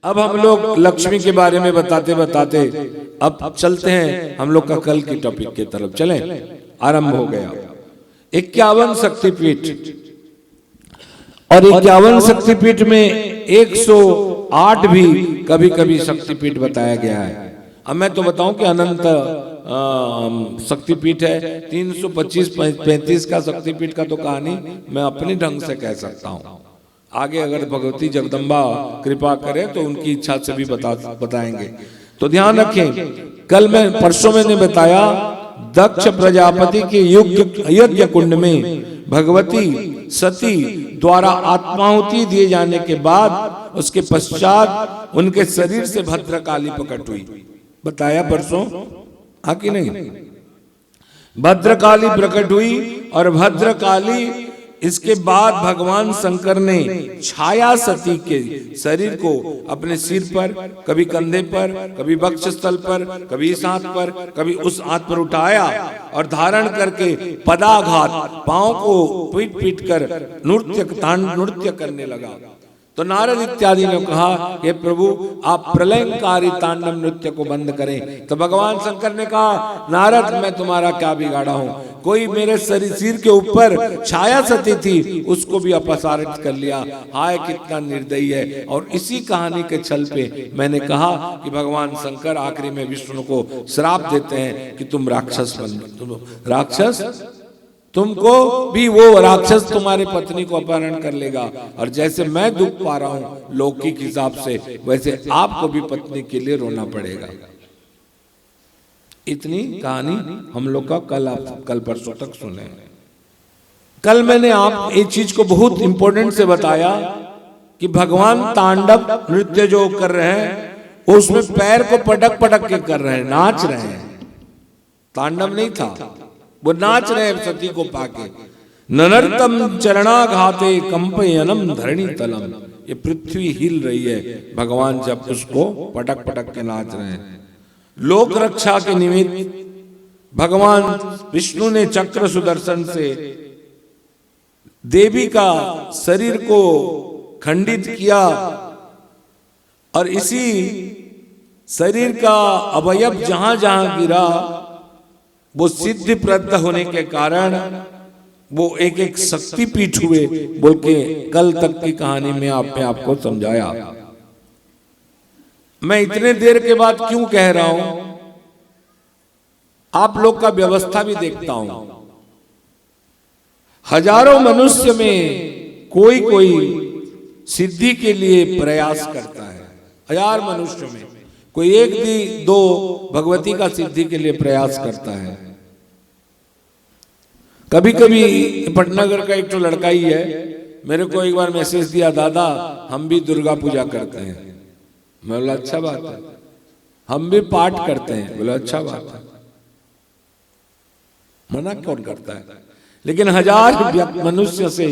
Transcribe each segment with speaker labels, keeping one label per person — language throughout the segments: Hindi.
Speaker 1: अब हम लोग लक्ष्मी के बारे में बताते बताते अब चलते हैं हम लोग का कल की टॉपिक की तरफ। चलें, आरंभ हो गया 51 शक्तिपीठ, और 51 शक्तिपीठ में 108 भी कभी कभी शक्तिपीठ बताया गया है। अब मैं तो बताऊं कि अनंत शक्तिपीठ है, 325-35 का शक्तिपीठ का तो कहानी मैं अपने ढंग से कह सकता हूं। आगे अगर भगवती जगदम्बा कृपा करे तो उनकी इच्छा से भी बताएंगे। तो ध्यान रखें, कल मैं परसों मैंने बताया दक्ष प्रजापति के यज्ञ कुंड में भगवती सती द्वारा आत्माहुति दिए जाने के बाद उसके पश्चात उनके शरीर से भद्रकाली प्रकट हुई। बताया परसों, हाँ कि नहीं? भद्रकाली प्रकट हुई और भद्रकाली इसके बाद भगवान शंकर ने छाया सती के शरीर को अपने सिर पर, कभी कंधे पर, कभी वक्षस्थल पर, कभी इस हाथ पर, कभी उस हाथ पर उठाया और धारण करके पदाघात, पांव को पीट पीट कर नृत्य करने लगा। तो नारद इत्यादि ने कहा कि प्रभु आप प्रलयंकारी तांडव नृत्य को बंद करें। तो भगवान शंकर ने कहा नारद मैं तुम्हारा क्या बिगाड़ा हूं, कोई मेरे सिर के ऊपर छाया सती थी उसको भी अपसारित कर लिया, हाय कितना निर्दयी है। और इसी कहानी के छल पे मैंने कहा कि भगवान शंकर आखिरी में विष्णु को श्राप देते हैं कि तुम राक्षस बन, राक्षस तुमको भी वो राक्षस तुम्हारे पत्नी को अपहरण कर लेगा, और जैसे मैं दुख पा रहा हूं लौकिक हिसाब से वैसे आपको भी पत्नी के लिए रोना पड़ेगा। इतनी कहानी हम लोग का कल परसों तक सुने। कल मैंने आप एक चीज को बहुत इंपॉर्टेंट से बताया कि भगवान तांडव नृत्य जो कर रहे हैं उसमें पैर को पटक पटक के कर रहे हैं, नाच रहे हैं। तांडव नहीं था, वो नाच रहे सती को पाके। ननर्तम चरणाघाते कंपयनम धरणी तलम, ये पृथ्वी हिल रही है भगवान जब उसको पटक पटक के नाच रहे हैं। लोक रक्षा के निमित्त भगवान विष्णु ने चक्र सुदर्शन से देवी का शरीर को खंडित किया, और इसी शरीर का अवयव जहां जहां गिरा वो सिद्धि प्रद होने के कारण वो एक एक शक्तिपीठ हुए बोल के कल तक की कहानी में आपको समझाया। मैं इतने देर के बाद क्यों कह रहा हूं, आप लोग का व्यवस्था भी देखता हूं। हजारों मनुष्य में कोई कोई सिद्धि के लिए प्रयास करता है, हजार मनुष्य में कोई एक दो भगवती का सिद्धि के लिए प्रयास करता है। कभी कभी पटनागर का एक तो लड़का ही है, मेरे को एक बार मैसेज दिया दादा हम भी दुर्गा पूजा करते हैं। मैं बोला अच्छा बात है। हम भी पाठ करते हैं, बोला अच्छा बात है। मना कौन करता है? लेकिन हजार मनुष्य से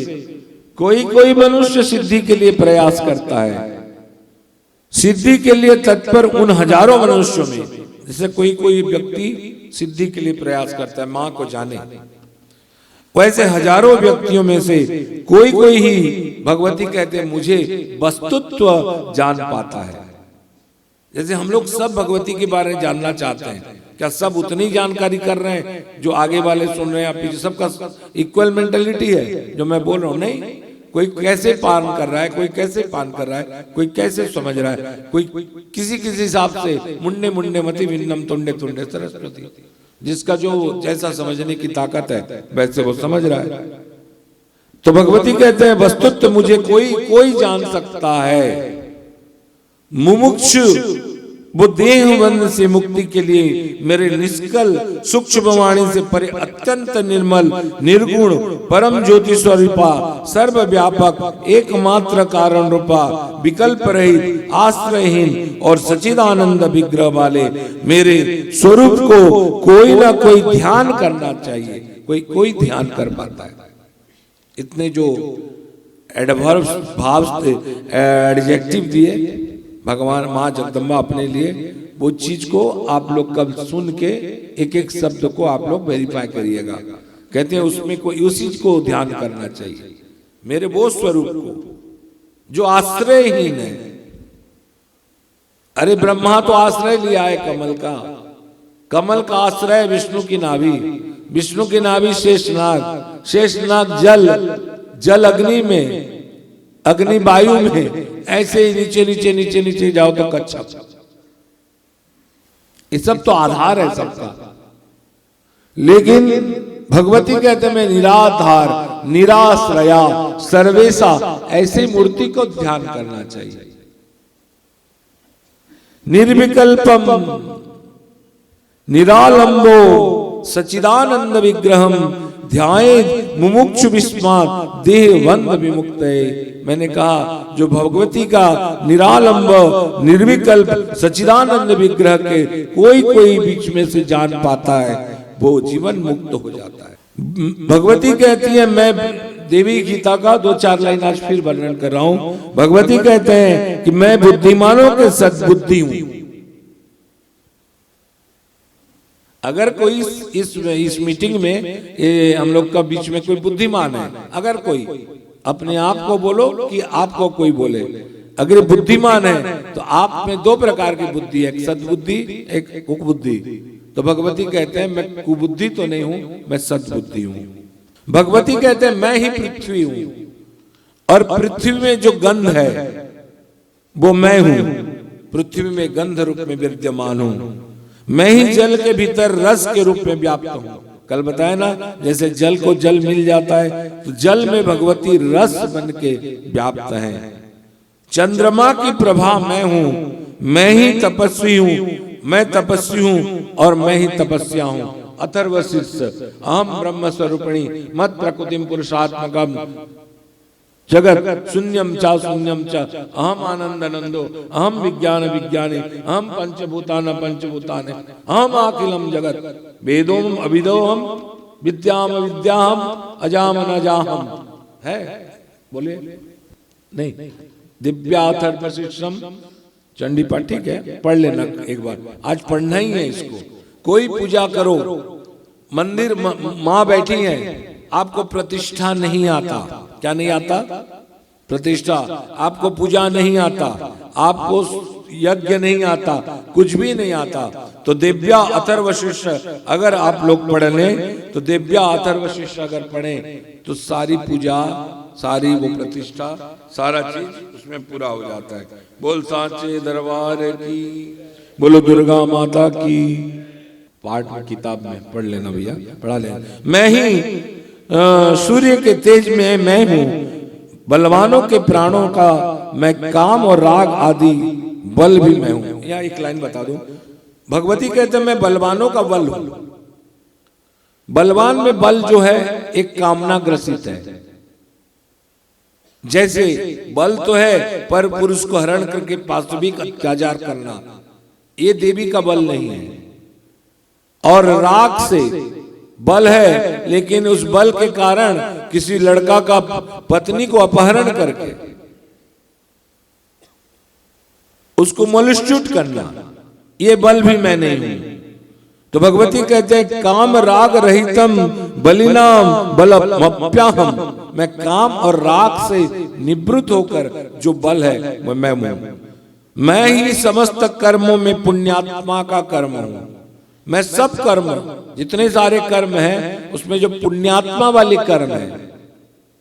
Speaker 1: कोई कोई मनुष्य सिद्धि के लिए प्रयास करता है। सिद्धि के लिए तत्पर उन हजारों मनुष्यों में जैसे कोई कोई व्यक्ति सिद्धि के लिए प्रयास करता है, मां को जाने, वैसे हजारों व्यक्तियों में से कोई कोई ही भगवती कहते हैं मुझे वस्तुत्व जान पाता है। जैसे हम लोग सब भगवती के बारे में जानना चाहते हैं, क्या सब उतनी जानकारी कर रहे हैं जो आगे वाले सुन रहे हैं? आप पीछे सबका इक्वल मेंटेलिटी है जो मैं बोल रहा हूं? नहीं, कोई कैसे पान कर रहा है, कोई कैसे पान कर रहा है, कोई कैसे समझ रहा है, कोई किसी किसी हिसाब से मुंडे मुंडे मति भिन्नम तुंडे तुंडे सरस्वती, जिसका जो जैसा समझने की ताकत है वैसे वो समझ रहा है। तो भगवती कहते हैं वस्तुतः मुझे कोई जान सकता है। मुमुक्षु वो देह बंध से मुक्ति के लिए मेरे निष्कल सूक्ष्म वाणी से परे अत्यंत निर्मल निर्गुण परम ज्योति स्वरूपा सर्वव्यापक एकमात्र कारण रूपा विकल्प रहित आश्रयहीन और सच्चिदानंद विग्रह वाले मेरे स्वरूप को कोई ना कोई ध्यान करना चाहिए। कोई ध्यान कर पाता है। इतने जो एडवर्ब्स भाव एडजेक्टिव दिए भगवान माँ जगदम्बा अपने लिए, वो चीज को आप लोग कब सुन के एक एक शब्द को आप लोग वेरीफाई करिएगा। कहते हैं उसमें कोई उसी को ध्यान करना चाहिए, मेरे वो स्वरूप को जो आश्रयहीन है, अरे ब्रह्मा तो आश्रय लिया है कमल का, कमल का आश्रय विष्णु की नाभि, विष्णु की नाभि शेषनाग, शेषनाग जल, जल अग्नि में, अग्नि वायु में, ऐसे ही नीचे नीचे नीचे नीचे जाओ तो कच्छप। ये सब तो आधार है सबका। लेकिन भगवती कहते मैं निराधार निराश्रया सर्वेशा, ऐसी मूर्ति को ध्यान करना चाहिए। निर्विकल्पम निरालंबो सच्चिदानंद विग्रहम ध्यायेत मुमुक्षु विस्मात देहवंद विमुक्तये। मैंने कहा जो भगवती का निरालंब निर्विकल्प सच्चिदानंद विग्रह के कोई बीच में से जान पाता है, वो जीवन मुक्त हो जाता है। भगवती कहती है, मैं देवी गीता का 2-4 लाइन आज फिर वर्णन कर रहा हूं। भगवती कहते हैं कि मैं बुद्धिमानों के सद्बुद्धि हूं। अगर कोई इस मीटिंग में हम लोग का बीच में कोई बुद्धिमान है, अगर कोई अपने आप को बोलो कि आपको कोई बोले, अगर बुद्धिमान है तो आप में 2 प्रकार की बुद्धि है, एक सद्बुद्धि एक कुबुद्धि। तो भगवती कहते हैं मैं कुबुद्धि तो नहीं हूं, मैं सद्बुद्धि हूं। भगवती कहते हैं मैं ही पृथ्वी हूं और पृथ्वी में जो गंध है वो मैं हूं, पृथ्वी में गंध रूप में विद्यमान हूं। मैं ही जल के भीतर रस के रूप में व्याप्त हूं। कल बताया ना, जैसे जल को जल मिल जाता है तो जल में भगवती रस बन के व्याप्त है। चंद्रमा की प्रभा मैं हूं, मैं ही तपस्वी हूं, मैं तपस्वी हूं और मैं ही तपस्या हूं। अथर्वशीर्ष अहम ब्रह्म स्वरूपिणी मत प्रकृतिम पुरुषात्मकम जगत शून्यम चा शून्यम च अहम आनंद आनंदो अहम विज्ञान विज्ञानी अहम पंचभूतान पंचभूतानि अहम अखिलम जगत वेदोम अविदोहम विद्याम विद्याहम अजाम अजाहम। है बोले नहीं? दिव्याथर्वशीर्षम चंडी पाठ ठीक है, पढ़ लेना एक बार, आज पढ़ना ही है इसको। कोई पूजा करो, मंदिर माँ बैठी है, आपको प्रतिष्ठा नहीं आता, क्या नहीं आता? प्रतिष्ठा। आपको पूजा नहीं आता, आपको यज्ञ नहीं आता, कुछ भी नहीं आता, तो दिव्या अथर्वशीर्ष अगर आप लोग पढ़ लें तो दिव्या अथर्वशीर्ष अगर पढ़े तो सारी पूजा, सारी वो प्रतिष्ठा, सारा चीज उसमें पूरा हो जाता है। बोल सांचे दरबार की, बोलो दुर्गा माता की। पाठ में किताब में पढ़ लेना भैया, पढ़ा लेना। मैं ही सूर्य के तेज में मैं हूं, बलवानों के प्राणों का मैं काम और राग आदि बल भी मैं हूं। यहाँ एक लाइन बता दूं, भगवती कहते हैं मैं बलवानों का बल हूं। बलवान में बल जो है एक कामना ग्रसित है। जैसे बल तो है पर पुरुष को हरण करके पाशविक अत्याचार करना, ये देवी का बल नहीं है। और राग से बल है, लेकिन उस बल के कारण किसी लड़का का पत्नी को अपहरण करके उसको मोलिस्ट्यूट करना, ये बल भी मैं नहीं हूं। तो भगवती कहते हैं काम राग रहितम बलिनाम बलमप्याहम, मैं काम और राग से निवृत्त होकर जो बल है वो मैं हूं। मैं ही समस्त कर्मों में पुण्यात्मा का कर्म हूं। मैं सब कर्म, जितने सारे कर्म हैं उसमें जो पुण्यात्मा वाले कर्म है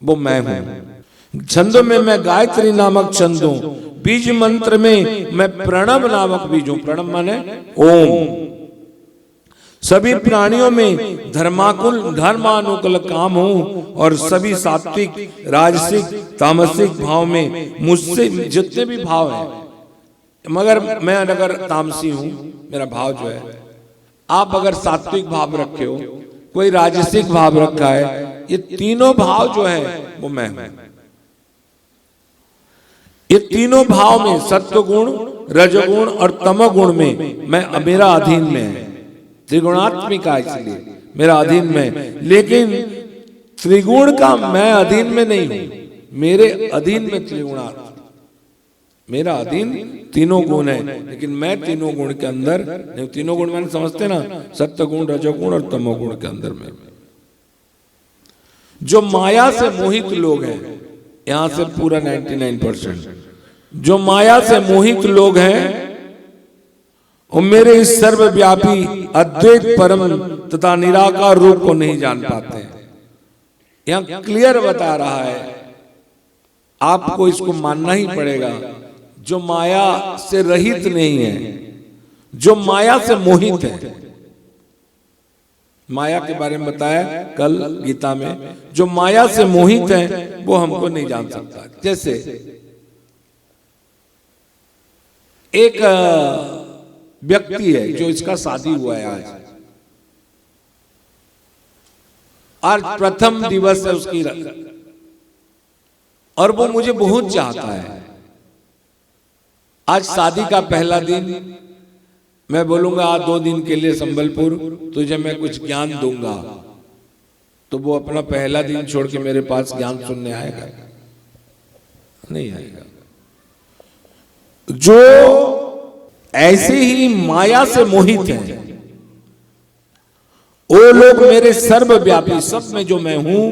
Speaker 1: वो मैं हूं। छंदों में मैं गायत्री नामक छंद हूं, बीज मंत्र में मैं प्रणव नामक बीज हूं। प्रणव माने ओम। सभी प्राणियों में धर्मानुकूल काम हूं और सभी सात्विक राजसिक तामसिक भाव में मुझसे जितने भी भाव हैं, मगर मैं अगर तामसी हूं, मेरा भाव जो है, आप अगर सात्विक भाव रखे हो, कोई राजसिक भाव रखा है, ये तीनों भाव जो है वो मैं हूं। ये तीनों भाव में सत्वगुण, रजगुण और तमोगुण में मैं मेरा अधीन में है। त्रिगुणात्मिका इसलिए मेरा अधीन में, लेकिन त्रिगुण का मैं अधीन में नहीं हूं। मेरे अधीन में त्रिगुणात्म, मेरा अधीन तीनों गुण है, लेकिन मैं तीनों गुण के अंदर नहीं। तीनों गुण मैंने समझते ना, सत्य गुण, रजोगुण और तमोगुण के अंदर में। जो माया से मोहित लोग हैं, यहां से पूरा 99%, जो माया से मोहित लोग हैं वो मेरे इस सर्वव्यापी अद्वैत परम तथा निराकार रूप को नहीं जान पाते हैं। यहां क्लियर बता रहा है, आपको इसको मानना ही पड़ेगा। जो माया से रहित नहीं है, जो माया से मोहित है, माया के बारे में बताया कल गीता में, जो माया से मोहित है वो हमको नहीं जान सकता। जैसे एक व्यक्ति है जो इसका शादी हुआ है आज प्रथम दिवस है उसकी, और वो मुझे बहुत चाहता है। आज शादी का पहला दिन, मैं बोलूंगा आज 2 दिन के लिए संबलपुर तुझे मैं कुछ ज्ञान दूंगा, तो वो अपना पहला दिन छोड़ के मेरे पास ज्ञान सुनने आएगा? नहीं आएगा। जो ऐसे ही माया से मोहित हैं, वो लोग मेरे सर्वव्यापी, सब में जो मैं हूं,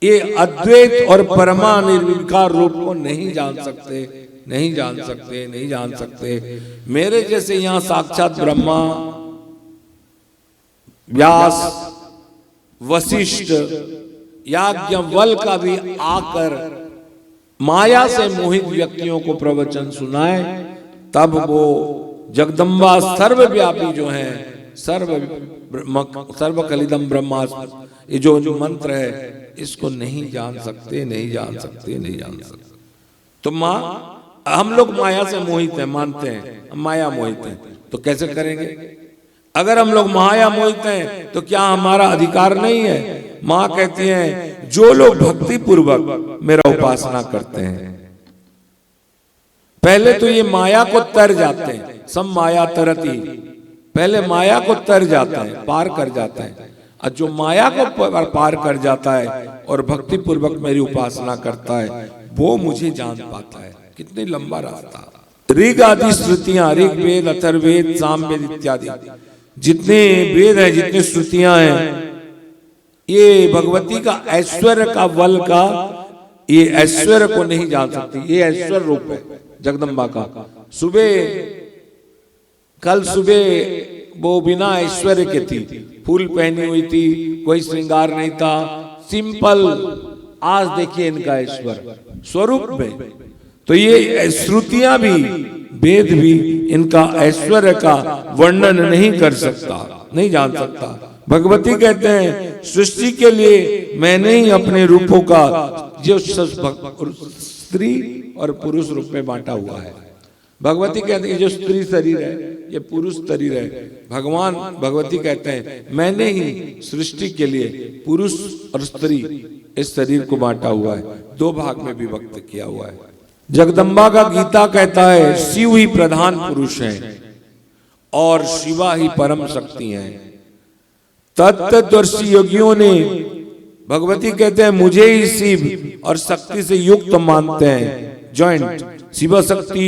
Speaker 1: ये अद्वैत और परमा निर्विकार रूप को नहीं जान सकते, नहीं जान सकते, नहीं जान सकते। मेरे जैसे यहां साक्षात ब्रह्मा, व्यास, वशिष्ठ, याज्ञवल्क्य का भी आकर माया से मोहित व्यक्तियों को प्रवचन सुनाए, तब वो जगदम्बा सर्वव्यापी जो है, सर्व कलिदम ब्रह्मास्मि, ये जो मंत्र है, इसको नहीं जान सकते, नहीं जान सकते, नहीं जान सकते। तो हम लोग माया से मोहित हैं, मानते हैं हम माया मोहित हैं, तो कैसे करेंगे? अगर हम लोग माया मोहित हैं तो क्या हमारा अधिकार नहीं है? माँ कहती हैं, जो लोग भक्ति पूर्वक मेरा उपासना करते हैं, पहले तो ये माया को तर जाते हैं, सम माया तरती, पहले माया को तर जाता है, पार कर जाता है। और जो माया को पार कर जाता है और भक्ति पूर्वक मेरी उपासना करता है, वो मुझे जान पाता है। कितनी लंबा रास्ता। ऋग आदि श्रुतियां, ऋग वेद, अथर्ववेद, सामवेद इत्यादि जितने वेद है, जितने श्रुतियां हैं, ये भगवती का ऐश्वर्य का बल का, ये ऐश्वर्य को नहीं जान सकती। ये ऐश्वर्य रूप है जगदम्बा का। कल सुबह वो बिना ऐश्वर्य के थी, फूल पहनी हुई थी, कोई श्रृंगार नहीं था, सिंपल। आज देखिए इनका ऐश्वर्य स्वरूप में। तो ये श्रुतियां भी, वेद भी इनका ऐश्वर्य का वर्णन नहीं कर सकता, नहीं जान सकता। भगवती कहते हैं, सृष्टि के लिए मैंने ही अपने रूपों का जो स्त्री और पुरुष रूप में बांटा हुआ है। भगवती कहते हैं, जो स्त्री शरीर है, ये पुरुष शरीर है। भगवान भगवती कहते हैं, मैंने ही सृष्टि के लिए पुरुष और स्त्री इस शरीर को बांटा हुआ है, 2 भाग में विभक्त किया हुआ है। जगदम्बा का गीता कहता है, शिव ही प्रधान पुरुष है और शिवा ही परम शक्ति है। तत्वदर्शी योगियों ने, भगवती कहते हैं, मुझे ही शिव और शक्ति से युक्त मानते हैं, जॉइंट शिव शक्ति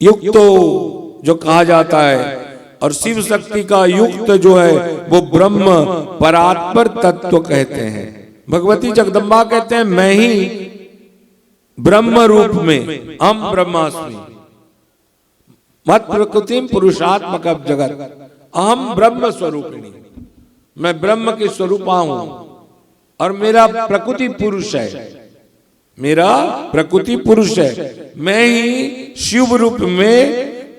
Speaker 1: युक्त जो कहा जाता है, और शिव शक्ति का युक्त जो है वो ब्रह्म परात्पर तत्व कहते हैं। भगवती जगदम्बा कहते हैं, मैं ही ब्रह्म रूप में, हम ब्रह्मास्मि, मत प्रकृति पुरुषात्मक जगत, अहम ब्रह्म स्वरूपिणी, मैं ब्रह्म के स्वरूपा हूं और मेरा प्रकृति पुरुष है, मेरा प्रकृति पुरुष है। मैं ही शिव रूप में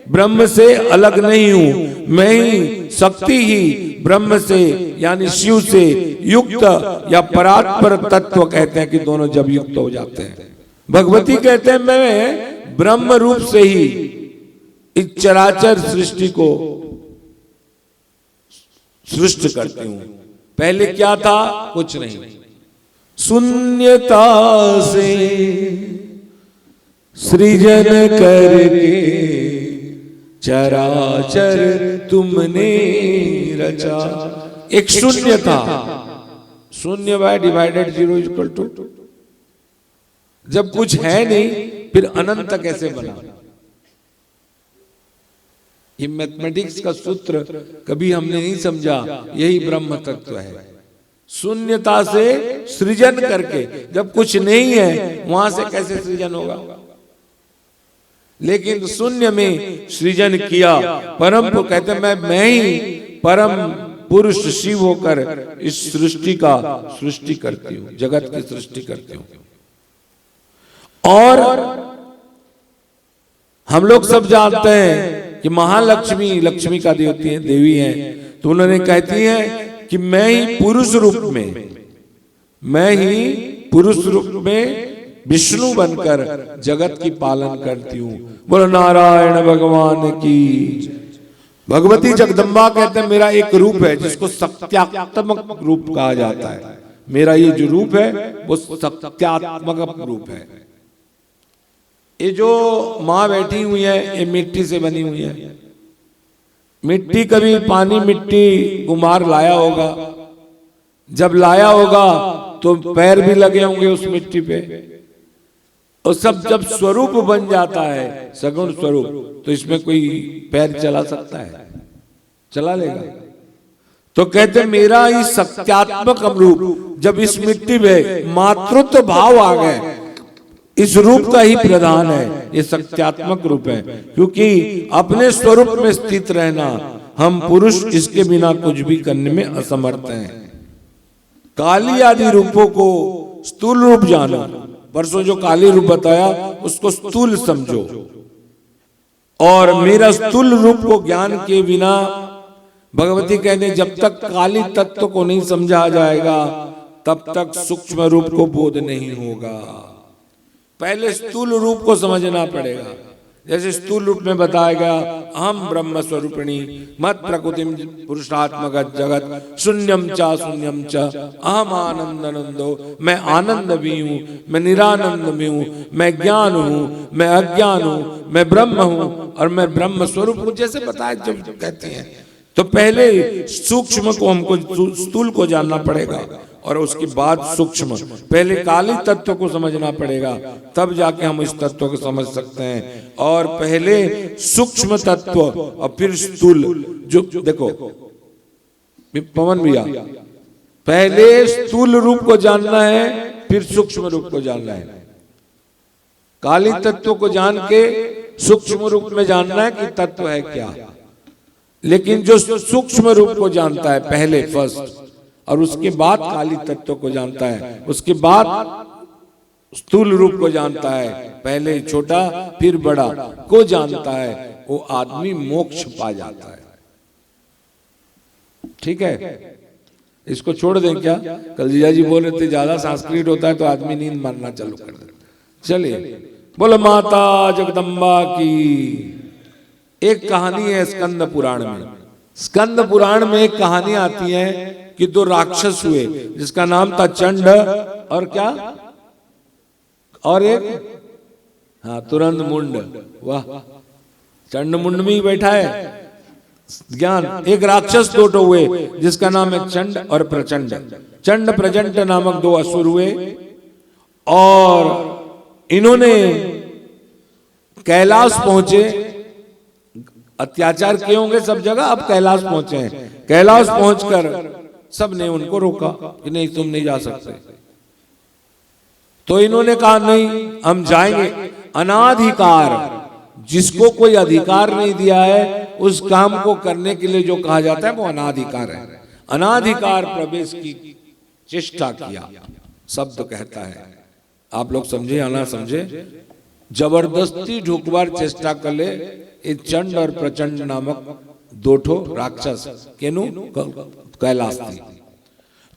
Speaker 1: ब्रह्म से अलग नहीं हूं, मैं ही शक्ति ही ब्रह्म से यानी शिव से युक्त या परात्पर तत्व कहते हैं कि दोनों जब युक्त हो जाते हैं। भगवती कहते हैं, मैं ब्रह्म रूप से ही इस चराचर सृष्टि को सृष्टि करती हूं। पहले क्या था? कुछ नहीं, शून्यता से सृजन करके चराचर तुमने रचा। एक शून्य था, शून्य बाय डिवाइडेड 0 इक्वल टू, जब कुछ है नहीं फिर अनंत कैसे बना? ये मैथमेटिक्स का सूत्र कभी हमने नहीं समझा, यही ब्रह्म तत्व है। शून्यता से सृजन करके, जब कुछ नहीं है वहां से कैसे सृजन होगा? लेकिन शून्य में सृजन किया। परम को कहते हैं मैं ही परम पुरुष शिव होकर इस सृष्टि करती हूँ, जगत की सृष्टि करती हूँ। और हम लोग सब जानते हैं कि महालक्ष्मी लक्ष्मी का देवी है, तो उन्होंने कहती है कि मैं ही पुरुष रूप में विष्णु बनकर जगत की पालन करती हूँ। बोलो नारायण भगवान की। भगवती जगदम्बा कहते हैं मेरा एक रूप है जिसको सत्यात्मक रूप कहा जाता है। मेरा ये जो रूप है वो सत्यात्मक रूप है। ये जो माँ बैठी हुई है ये मिट्टी से बनी हुई है। मिट्टी कभी पानी मिट्टी कुम्हार लाया होगा, जब लाया होगा तो पैर भी लगे होंगे उस मिट्टी पे, और सब जब स्वरूप बन जाता है सगुण स्वरूप, तो इसमें कोई पैर चला सकता है? चला लेगा? तो कहते मेरा ही सत्यात्मक रूप, जब इस मिट्टी में मातृत्व भाव आ गए, इस रूप का ही प्रधान है, ये सत्यात्मक रूप है। क्योंकि अपने स्वरूप में स्थित रहना, हम पुरुष इसके बिना कुछ भी करने में असमर्थ हैं। काली आदि रूपों को स्थूल रूप जानो। परसों जो काली रूप बताया उसको स्थूल समझो, और मेरा स्थूल रूप को ज्ञान के बिना, भगवती कहते जब तक काली तत्व को नहीं समझा जाएगा तब तक सूक्ष्म रूप को बोध नहीं होगा। पहले स्थूल रूप को समझना पड़ेगा। जैसे स्थूल रूप में बताया गया अहम ब्रह्म स्वरूपिणी मत प्रकृतिम पुरुषात्मक जगत शून्यम च अहम आनंदो, मैं आनंद भी हूँ, मैं निरानंद भी हूँ, मैं ज्ञान हूँ, मैं अज्ञान हूँ, मैं ब्रह्म हूँ और मैं ब्रह्म स्वरूप हूँ, जैसे बताया जब कहते हैं। तो पहले सूक्ष्म को हमको स्थूल को जानना पड़ेगा और उसके बाद सूक्ष्म। पहले काली तत्व को समझना पड़ेगा, तब जाके हम इस तत्व को समझ सकते हैं। और पहले सूक्ष्म तत्व और फिर स्थूल। जो देखो पवन भैया, पहले स्थूल रूप को जानना है, फिर सूक्ष्म रूप को जानना है। काली तत्व को जान के सूक्ष्म रूप में जानना है कि तत्व है क्या। लेकिन जो सूक्ष्म रूप को जानता है पहले फर्स्ट, और उसके बाद काली तत्व को जानता है, उसके बाद स्थूल रूप को जानता है, पहले छोटा फिर बड़ा को जानता है, वो आदमी मोक्ष पा जाता है। ठीक है, इसको छोड़ दें क्या? कल जीजा जी बोल रहे थे ज्यादा संस्कृत होता है तो आदमी नींद मारना चालू कर दे। चलिए, बोलो माता जगदम्बा की। एक कहानी है स्कंद पुराण में। स्कंद पुराण में एक कहानी आती है कि दो राक्षस हुए, जिसका नाम था चंड और क्या, और एक तुरंत मुंड। वाह, चंड मुंड में ही बैठा है ज्ञान। एक राक्षस दो हुए जिसका नाम है चंड और प्रचंड। चंड प्रचंड नामक दो असुर हुए, और इन्होंने कैलाश पहुंचे। अत्याचार किए होंगे सब जगह, अब कैलाश पहुंचे हैं। कैलाश पहुंचकर सबने उनको रोका कि नहीं, तुम नहीं जा सकते। तो इन्होंने कहा नहीं, हम जाएंगे। अनाधिकार, जिसको कोई अधिकार नहीं दिया है उस काम को करने के लिए जो कहा जाता है वो अनाधिकार है। अनाधिकार प्रवेश की चेष्टा किया शब्द कहता है। आप लोग समझे या ना समझे, जबरदस्ती ढुकबार चेष्टा कर ले। ये चंड और प्रचंड नामक दो ठो राक्षस केनु कैलाश थी,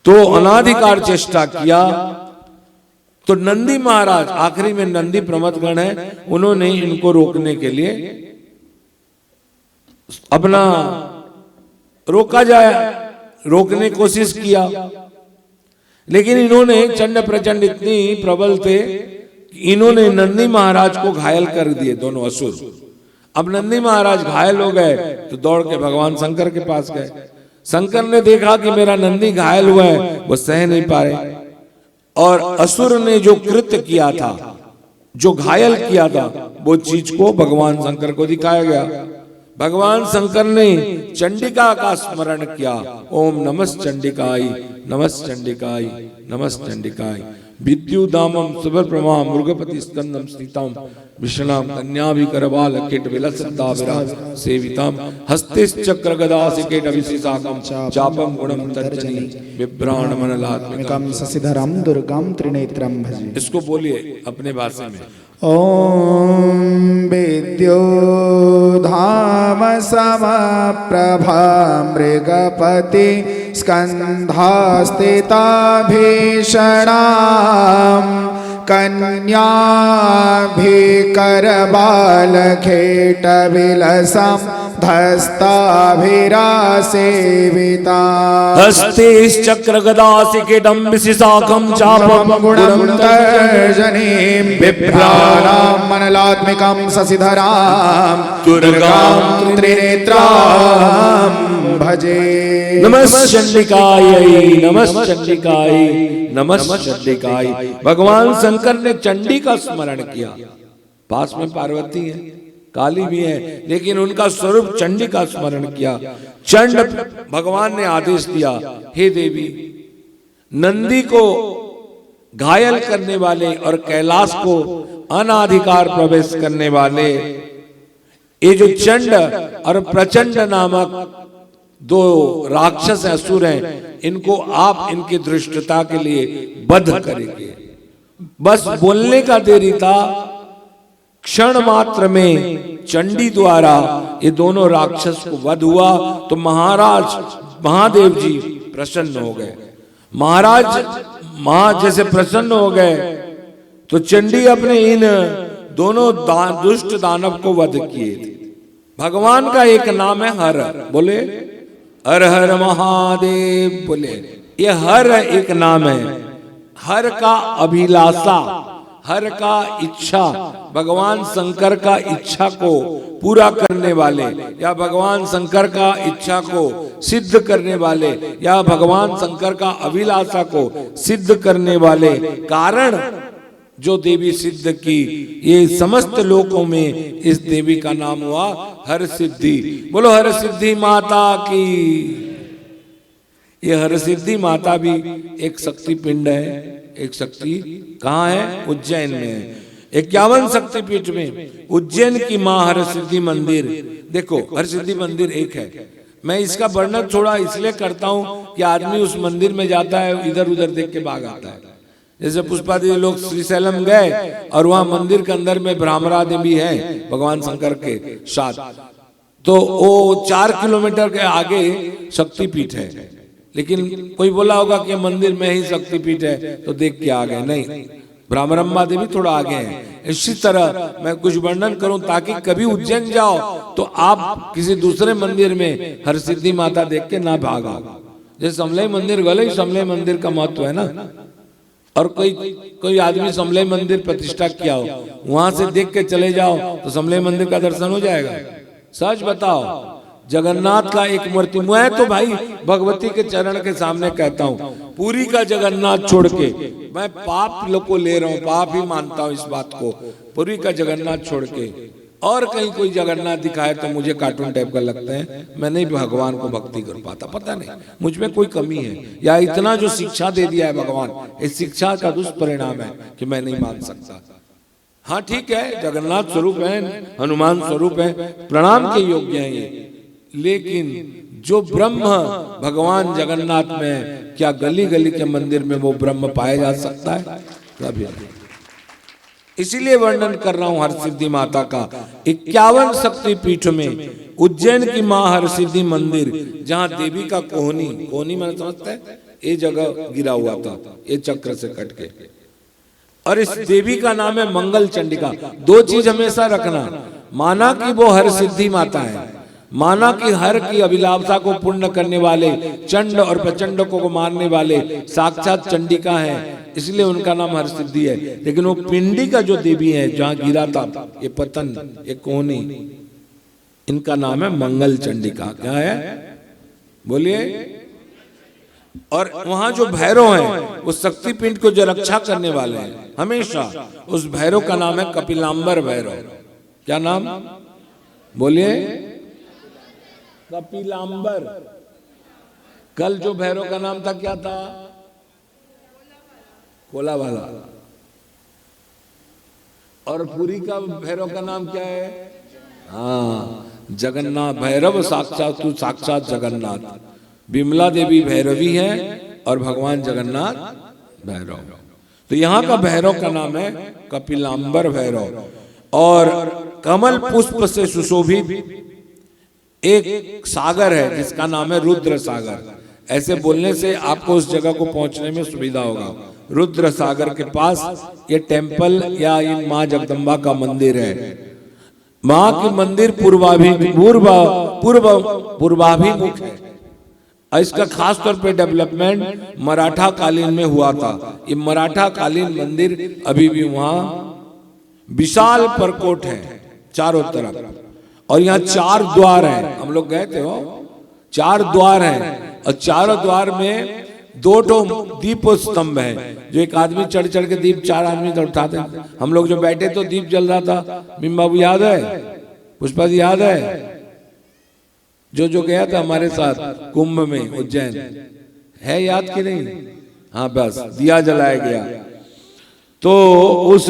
Speaker 1: तो अनाधिकार चेष्टा किया। तो नंदी महाराज, आखिरी में नंदी प्रमथगण है, उन्होंने इनको रोकने के लिए अपना रोका जाए, रोकने की कोशिश किया। लेकिन इन्होंने चंड प्रचंड इतनी प्रबल थे, इन्होंने नंदी महाराज को घायल कर दिए, दोनों असुर। अब नंदी महाराज घायल हो गए तो दौड़ के भगवान शंकर के पास गए। शंकर ने देखा कि मेरा नंदी घायल हुआ है, वो सह नहीं पा रहे, और असुर ने जो कृत्य किया था, जो घायल किया था, वो चीज को भगवान शंकर को दिखाया गया। भगवान शंकर ने चंडिका का स्मरण किया, ओम नमः चंडिकाय नमः चंडिकाय नमः चंडिकाय। विद्युदामम सुभप्रभा मृगपति स्कंदम सीताम विष्णाम कन्याभिकरबाल कीट विलसता विराज सेविताम हस्ते चक्र गदा सिकेट विशिशाकम चापम गुणम तर्जनी विभ्राण मनलात्मिकम
Speaker 2: शशिधरम दुर्गम त्रिनेत्रम भजे।
Speaker 1: इसको बोलिए अपने भाषा में।
Speaker 2: ओम विद्योधाम समप्रभा मृगपति स्कंधास्थिता भीषणाम कन्याभिकरबालखेट विलसम धस्ताभिरासेविता
Speaker 1: हस्तेश्चक्र गदासिकेटं विशिशाखं चापं
Speaker 2: गुणं तर्जनीं बिभ्राणां मनलात्मिकं शशिधरां दुर्गां त्रिनेत्रां भजे।
Speaker 1: नमश्चंडिकायै नमश्चंडिकायै नमश्चंडिकायै। भगवान शंकर ने चंडी का स्मरण किया। पास में पार्वती है, काली भी है, लेकिन उनका स्वरूप चंडी का स्मरण किया। चंड भगवान ने आदेश दिया, हे देवी, नंदी को घायल करने वाले और कैलाश को अनाधिकार प्रवेश करने वाले ये जो चंड और प्रचंड नामक दो राक्षस असुर हैं, इनको आप इनकी दृष्टता के लिए वध करेंगे। बस बोलने का देरी था, क्षण मात्र में चंडी द्वारा ये दोनों राक्षस को वध हुआ। तो महाराज महादेव जी प्रसन्न हो गए। महाराज जैसे प्रसन्न हो गए तो चंडी अपने इन दोनों दुष्ट दानव को वध किए थे। भगवान का एक नाम है हर, बोले हर हर महादेव, बोले ये हर एक नाम है। हर का अभिलाषा, हर का इच्छा, भगवान शंकर का इच्छा को पूरा करने वाले या भगवान शंकर का इच्छा को सिद्ध करने वाले या भगवान शंकर का अभिलाषा को सिद्ध करने वाले कारण जो देवी सिद्ध की, ये समस्त लोकों में इस देवी का नाम हुआ हर सिद्धि। बोलो हर सिद्धि माता की। ये हर सिद्धि माता भी एक शक्ति पिंड है। एक शक्ति कहाँ है? उज्जैन में है। 51 शक्तिपीठ में उज्जैन की माँ हर सिद्धि मंदिर। देखो हर सिद्धि मंदिर एक है। मैं इसका वर्णन थोड़ा इसलिए करता हूँ कि आदमी उस मंदिर में जाता है, इधर उधर देख के भाग आता है। जैसे पुष्पादी लोग श्रीशैलम गए और वहां मंदिर के अंदर में ब्राह्मणा देवी है भगवान शंकर के साथ, तो वो 4 किलोमीटर के आगे शक्तिपीठ है। लेकिन कोई बोला होगा कि मंदिर में ही शक्तिपीठ है तो देख के आ गए, नहीं, ब्राह्मणम्बा देवी थोड़ा आगे है। इसी तरह मैं कुछ वर्णन करूं ताकि कभी उज्जैन जाओ तो आप किसी दूसरे मंदिर में हर सिद्धि माता देख के ना भागो। जैसे समलई मंदिर गले, समलई मंदिर का महत्व है ना। और कोई आदमी समलई मंदिर प्रतिष्ठा किया हो, वहां से देख के चले जाओ तो समलई मंदिर का दर्शन हो जाएगा। सच बताओ, जगन्नाथ का एक मूर्ति, मैं तो भाई भगवती के चरण के सामने कहता हूँ, पूरी का जगन्नाथ छोड़ के मैं पाप लोग को ले रहा हूँ, पाप ही मानता हूँ इस बात को। पूरी का जगन्नाथ छोड़ के और कहीं कोई जगन्नाथ दिखाए तो मुझे कार्टून टाइप का लगता है। मैं नहीं भगवान को भक्ति कर पाता, पता नहीं मुझ में कोई कमी है या इतना जो शिक्षा दे दिया है भगवान, इस शिक्षा का दुष्परिणाम है कि मैं नहीं मान सकता। हाँ ठीक है, जगन्नाथ स्वरूप है, हनुमान स्वरूप है, प्रणाम के योग्य है ये, लेकिन जो ब्रह्म भगवान जगन्नाथ में, क्या गली गली के मंदिर में वो ब्रह्म पाया जा सकता है? कभी नहीं। इसीलिए वर्णन कर रहा हूं हर सिद्धि माता का। 51 शक्ति पीठ में उज्जैन की मां हर सिद्धि मंदिर, जहां देवी का कोहनी मैंने समझता है ये जगह गिरा हुआ था, ये चक्र से कट के। और इस देवी का नाम है मंगल चंडिका। 2 चीज हमेशा रखना, माना कि वो हर सिद्धि माता है, माना कि हर की अभिलाषा को पूर्ण करने वाले, चंड और प्रचंड को मारने वाले साक्षात चंडिका है, इसलिए उनका नाम हर सिद्धि है। लेकिन वो पिंडी का जो देवी है, जहां गिरा था ये पतन, ये कोहनी, इनका नाम है मंगल चंडिका। क्या है बोलिए? और वहां जो भैरव हैं वो शक्ति पिंड को जो रक्षा करने वाले हैं हमेशा, उस भैरव का नाम है कपिलांबर भैरव। क्या नाम बोलिए? कपिलांबर। कल जो भैरव का नाम था क्या था? कोला वाला। और पुरी का भैरव का नाम क्या है? हाँ, जगन्नाथ भैरव, साक्षात तू साक्षात जगन्नाथ। विमला देवी भैरवी है और भगवान जगन्नाथ भैरव। तो यहाँ का भैरव का नाम है कपिलांबर भैरव। और कमल पुष्प से सुशोभित एक सागर है जिसका नाम है रुद्र सागर। ऐसे बोलने से आपको उस जगह को पहुंचने में सुविधा होगा। रुद्र सागर के पास ये टेम्पल या इन माँ जगदम्बा का मंदिर है। माँ की मंदिर पूर्वाभिमुख है। इसका खास तौर पे डेवलपमेंट मराठा कालीन में हुआ था। ये मराठा कालीन मंदिर अभी भी वहां विशाल परकोट है चारों तरफ। और यहाँ 4 द्वार हैं, हम लोग गए थे वो 4 द्वार हैं। और चारों द्वार में 2 दीप स्तंभ है, जो एक आदमी चढ़ चढ़ के दीप 4 आदमी तो उठाते हैं। हम लोग जो बैठे तो दीप जल रहा था। मीम बाबू याद है? पुष्पा जी याद है? जो गया था हमारे साथ कुंभ में उज्जैन, है याद कि नहीं? हाँ, बस दिया जलाया गया। तो उस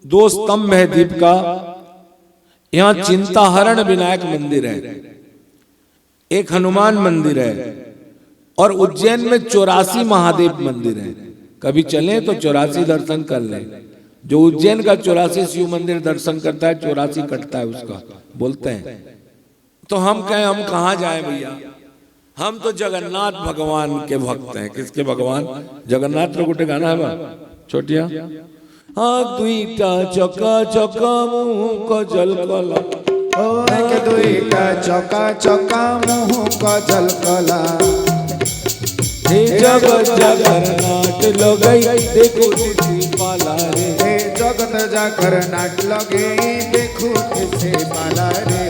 Speaker 1: 2 स्तंभ है दीप का। यहाँ चिंताहरण विनायक मंदिर है, एक हनुमान मंदिर है, और उज्जैन में 84 महादेव मंदिर है। कभी चलें तो 84 दर्शन कर लें। जो उज्जैन का 84 शिव मंदिर दर्शन करता है 84 कटता है उसका, बोलते हैं। तो हम कहें हम कहाँ जाए भैया? हम तो जगन्नाथ भगवान के भक्त हैं। किसके भगवान? जगन्नाथ रो गोटे गाना है बा छोटिया। हाँ, दुईटा चका चका मुँह को जल कला,
Speaker 2: दुईटा चका चका मुँह को जल कला।
Speaker 1: हे जगत जगन्नाथ लगई देखो किसी पाला रे।
Speaker 2: हे जगत जगन्नाथ लगे देखो किसी पाला रे।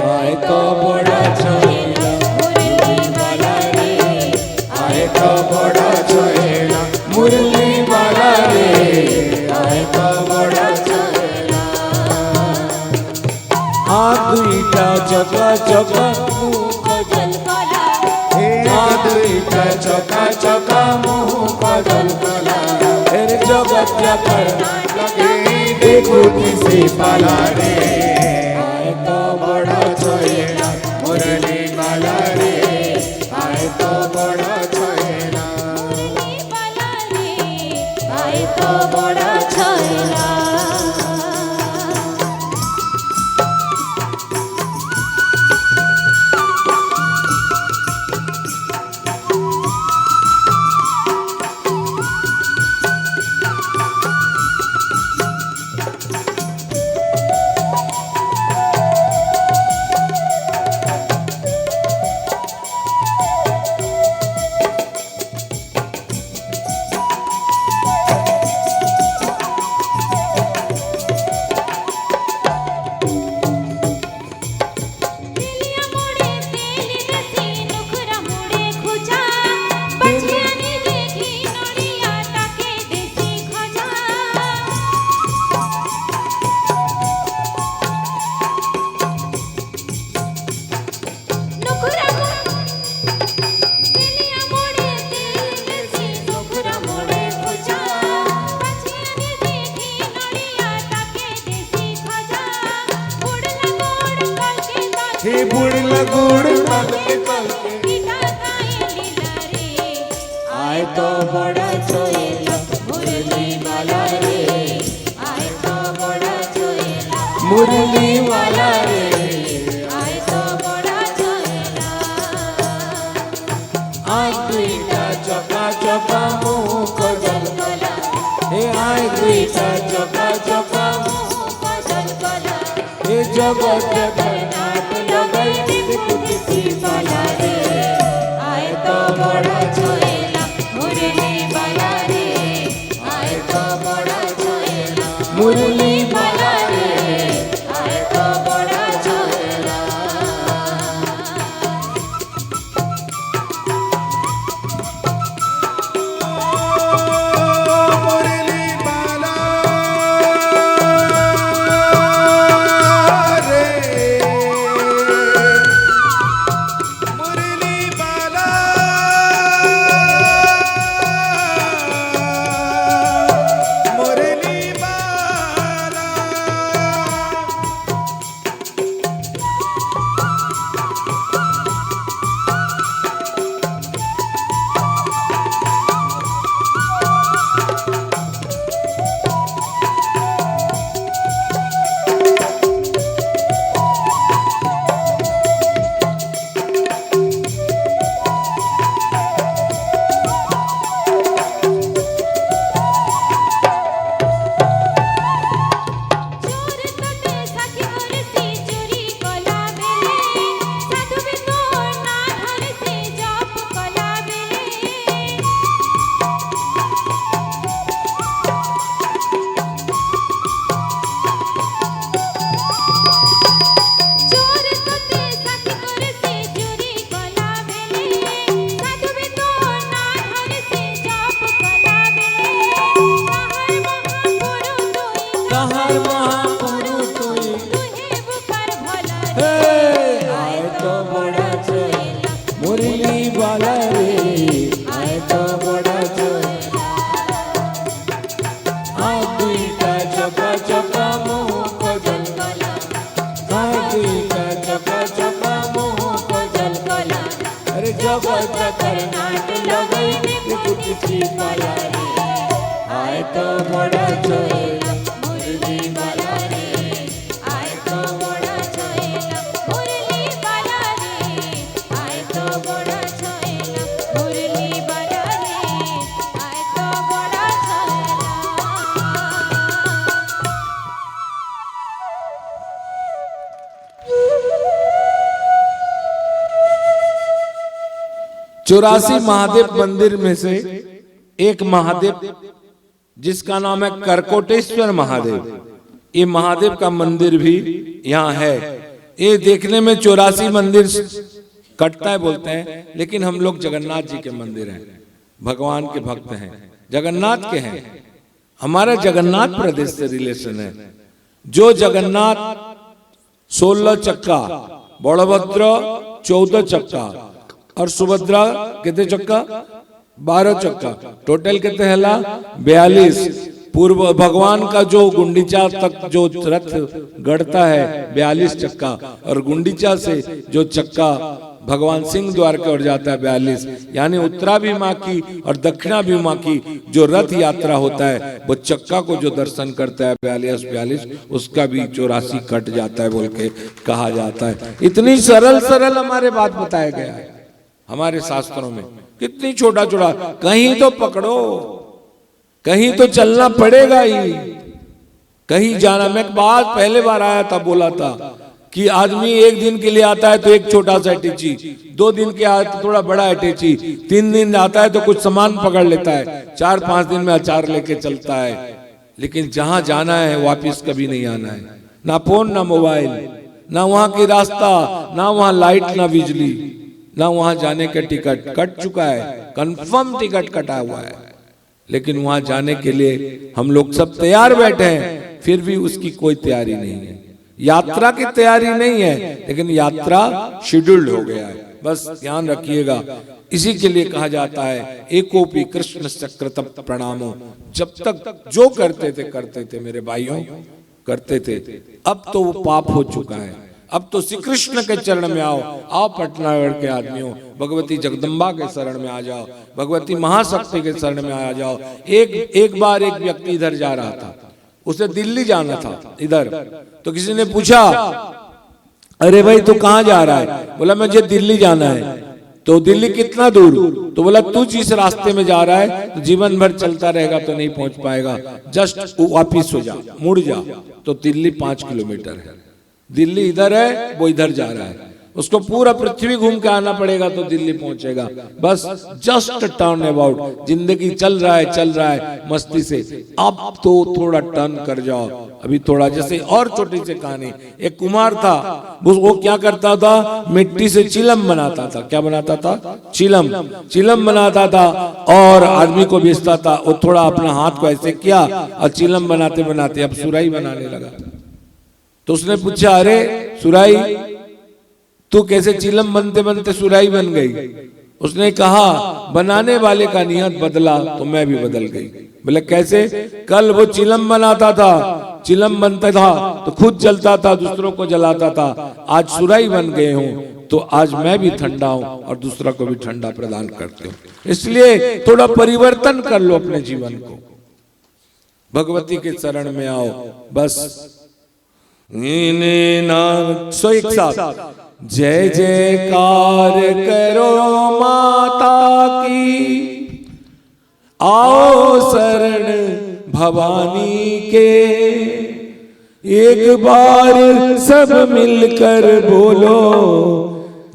Speaker 1: आए तो बड़ा छोड़ा मुरली वाला रे,
Speaker 2: आए तो बड़ा छोड़ा
Speaker 1: मुरली वाला रे,
Speaker 2: आए तो बड़ा छोड़ा।
Speaker 1: दुईटा चका चका मुँह को जल कला,
Speaker 2: दुईटा चका चका मुँह को जल कला।
Speaker 1: फिर जगत जगन्नाथ
Speaker 2: लगे देखो किसी पाला रे। आए तो बड़ा छोड़ा मुरली वाला रे, आए तो बड़ा छोड़ा।
Speaker 3: मुरली वाला रे, आए तो बड़ा छोड़ा।
Speaker 2: बुढ़ला गुड़ तलके तलके
Speaker 3: आए तो बड़ा छोड़ा मुरली वाला रे, आए तो बड़ा छोड़ा
Speaker 1: मुरली वाला रे।
Speaker 3: आए तो बड़ा छोड़ा।
Speaker 1: दुईटा चका चका मुँह को जल कला, हे आए दुईटा चका चका
Speaker 3: मुँह को जल कला,
Speaker 1: हे जगत जगन्नाथ लगई देखो किसी
Speaker 3: वाला रे, आए तो बड़ा छोड़ा मुरली वाला रे, आए तो बड़ा छोड़ा
Speaker 1: मुरली
Speaker 3: वाला रे, आए तो बड़ा छोड़ा।
Speaker 2: मुरली वाला रे, मुरली वाला
Speaker 1: मुरली वाला रे
Speaker 2: आए तो बड़ा छोएला हाथी का चका चका मुंह को जलकला हाथी का चका चका मुंह को जलकला अरे जगत करनाट लगई कुछ पाला रे आए तो बड़ा छोएला
Speaker 3: मुरली वाला रे आए तो बड़ा छोएला मुरली वाला रे आए तो बड़ा छोएला मुरली वाला रे आए तो बड़ा छोएला।
Speaker 1: चौरासी महादेव मंदिर में से एक महादेव जिसका नाम है करकोटेश्वर महादेव, ये महादेव का मंदिर भी यहाँ है। ये देखने में 84 मंदिर कटता है बोलते हैं, लेकिन हम लोग जगन्नाथ जी के मंदिर हैं, भगवान के भक्त हैं, जगन्नाथ के हैं। हमारा जगन्नाथ प्रदेश से रिलेशन है। जो जगन्नाथ 16 चक्का, बलभद्र 14 चक्का और सुभद्रा कितने चक्का 12 चक्का, टोटल कितने हैला 42। पूर्व भगवान का जो गुंडीचा तक जो रथ गढ़ता है 42 चक्का, और गुंडीचा से जो चक्का भगवान सिंह द्वार की ओर जाता है 42। यानी उत्तरा भी माँ की और दक्षिणा भी माँ की जो रथ यात्रा होता है, वो चक्का को जो दर्शन करता है 42, उसका भी 84 कट जाता है बोल के कहा जाता है। इतनी सरल सरल हमारे बात बताया गया है हमारे शास्त्रों में। कितनी छोटा छोटा, कहीं तो पकड़ो, कहीं तो चलना पड़ेगा ही, कहीं जाना। मैं बात पहले बार आया था, बोला था कि आदमी एक दिन के लिए आता है तो एक छोटा सा अटैची, 2 दिन के आता है तो थोड़ा बड़ा अटैची, 3 दिन आता है तो कुछ सामान पकड़ लेता है, 4-5 दिन में अचार लेके चलता है। लेकिन जहां जाना है वापिस कभी नहीं आना है। ना फोन, ना मोबाइल, ना वहां की रास्ता, ना वहां लाइट, ना बिजली, ना वहां जाने का टिकट कट चुका है, कंफर्म टिकट कटा हुआ है। लेकिन वहां जाने के लिए हम लोग सब तैयार बैठे हैं, फिर भी उसकी कोई तैयारी नहीं है। यात्रा की तैयारी नहीं है, लेकिन यात्रा शेड्यूल्ड हो गया है। बस ध्यान रखिएगा। इसी के लिए कहा जाता है एकोपी कृष्ण सकृत प्रणामो। जब तक जो करते थे मेरे भाइयों, करते थे। अब तो वो पाप हो चुका है। अब तो श्री कृष्ण के चरण में आओ पटनागढ़ के आदमियों, भगवती जगदम्बा के शरण में आ जाओ, भगवती महाशक्ति के शरण में आ जाओ। एक बार एक व्यक्ति इधर जा रहा था, उसे दिल्ली जाना था इधर, तो किसी ने पूछा, अरे भाई तू कहाँ जा रहा है? बोला मुझे दिल्ली जाना है। तो दिल्ली कितना दूर? तो बोला तू जिस रास्ते में जा रहा है तो जीवन भर चलता रहेगा तो नहीं पहुंच पाएगा, जस्ट वापिस हो जा, मुड़ जा। तो दिल्ली 5 किलोमीटर है। दिल्ली इधर है, वो इधर जा रहा है, उसको पूरा पृथ्वी घूम के आना पड़ेगा तो दिल्ली पहुंचेगा। बस जस्ट टर्न अबाउट। जिंदगी चल रहा है मस्ती से, अब तो थोड़ा टर्न कर जाओ। अभी थोड़ा, जैसे और छोटी सी कहानी, एक कुम्हार था, वो क्या करता था, मिट्टी से चिलम बनाता था। क्या बनाता था? चिलम बनाता था और आदमी को बेचता था। वो थोड़ा अपना हाथ को ऐसे किया और चिलम बनाते बनाते अब सुराही बनाने लगा। तो उसने पूछा, अरे सुराही, तू कैसे चिलम बनते बनते सुराही बन गई? उसने कहा, बनाने वाले का नियत बदला तो मैं भी बदल गई। बोले कैसे? कल वो चिलम बनाता था, चिलम बनता था तो खुद जलता था, दूसरों को जलाता था। आज सुराही बन गए हूँ तो आज मैं भी ठंडा हूँ और दूसरा को भी ठंडा प्रदान करते हूँ। इसलिए थोड़ा परिवर्तन कर लो अपने जीवन को, भगवती के शरण में आओ। बस सो एक साथ जय जयकार करो माता की, आओ शरण भवानी के। एक बार सब मिलकर बोलो,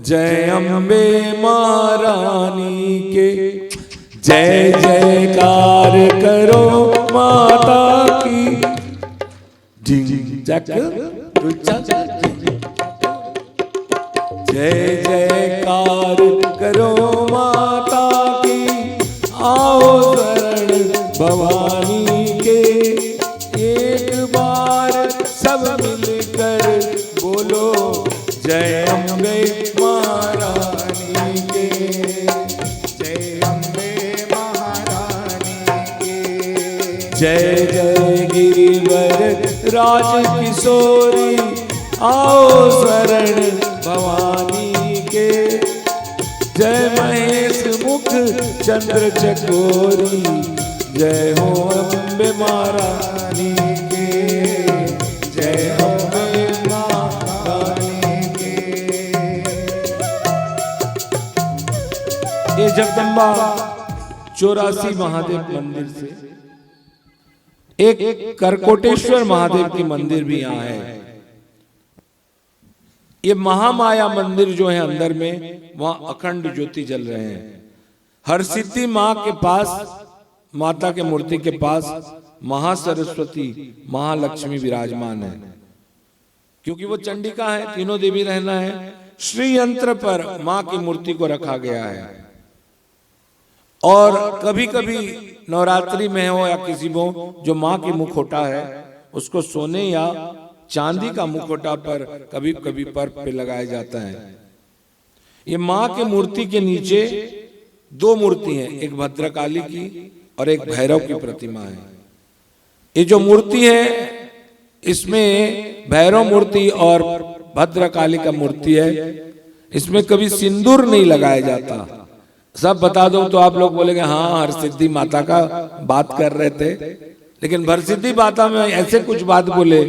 Speaker 1: जय अम्बे मां रानी के। जय जयकार करो माता की, जय जयकार करो माता की, आओ शरण भवानी के। एक बार सब मिलकर बोलो, जय अम्बे महारानी के,
Speaker 2: जय अम्बे महारानी के।
Speaker 1: जय जय गिरिवर राज किशोरी, आओ शरण भवानी के। जय महेश मुख चंद्र चकोरी, जय हो अम्बे महारानी के, जय हो अम्बे महारानी के। ये जगदम्बा 84 महादेव मंदिर से एक करकोटेश्वर महादेव की मंदिर भी यहाँ है। ये महामाया मंदिर जो है अंदर में, वहां अखंड ज्योति जल रहे हैं। हरसिद्धि माँ के पास, माता के मूर्ति के पास महासरस्वती महालक्ष्मी विराजमान है, क्योंकि वो चंडिका है, तीनों देवी रहना है। श्री यंत्र पर माँ की मूर्ति को रखा गया है। और कभी कभी नवरात्रि में हो या किसी को जो माँ की मुखौटा है, उसको सोने या चांदी का मुखौटा पर कभी कभी पर्व पे लगाया जाता है। ये माँ के मूर्ति के नीचे दो मूर्ति हैं, एक भद्रकाली की और एक भैरव की प्रतिमा है। ये जो मूर्ति है, इसमें भैरव मूर्ति और भद्रकाली का मूर्ति है, इसमें कभी सिंदूर नहीं लगाया जाता। सब बता दो तो आप लोग बोलेंगे हाँ हरसिद्धि माता का बात कर रहे थे, लेकिन भरसिद्धि माता में ऐसे कुछ बात बोले